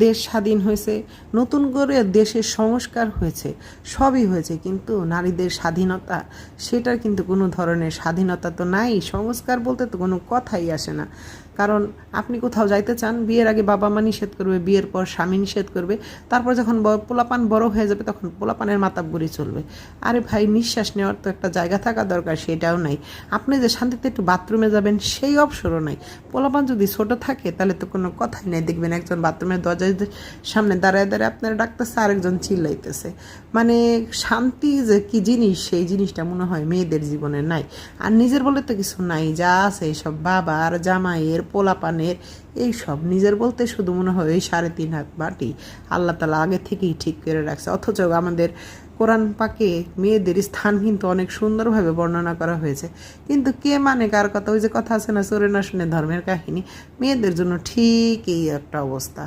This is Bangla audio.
দেশ স্বাধীন হয়েছে, নতুন করে দেশের সংস্কার হয়েছে, সবই হয়েছে, কিন্তু নারীদের স্বাধীনতা, সেটার কিন্তু কোনো ধরনের স্বাধীনতা তো নাই। সংস্কার বলতে তো কোনো কথাই আসে না। কারণ আপনি কোথাও যাইতে চান, বিয়ের আগে বাবা মা নিষেধ করবে, বিয়ের পর স্বামী নিষেধ করবে, তারপর যখন পোলাপান বড় হয়ে যাবে তখন পোলাপানের মাতাব্বরি চলবে। আরে ভাই, নিঃশ্বাস নেওয়ার তো একটা জায়গা থাকা দরকার, সেটাও নাই। আপনি যে শান্তিতে একটু বাথরুমে যাবেন সেই অবসরও নাই। পোলাপান যদি ছোট থাকে তাহলে তো কোনো কথাই নাই, দেখবেন একজন বাথরুমের দরজার সামনে দাঁড়ায় দাঁড়ায় আপনারা ডাকতেছে, আরেকজন চিল্লাইতেছে। মানে শান্তি যে কি জিনিস, সেই জিনিসটা মনে হয় মেয়েদের জীবনে নাই। আর নিজের বলে তো কিছু নাই, যা আছে সব বাবার, জামাইয়ের, পোলাপানের, এইসব নিজের বলতে শুধু মনে হয় ওই 3.5 হাত মাটি আল্লাহ তালা আগে থেকেই ঠিক করে রাখছে। অথচ আমাদের কোরআন পাকে মেয়েদের স্থান কিন্তু অনেক সুন্দরভাবে বর্ণনা করা হয়েছে, কিন্তু কে মানে কার কথা? ওই যে কথা আছে না, চোরে না শুনে ধর্মের কাহিনী। মেয়েদের জন্য ঠিক এই একটা অবস্থা।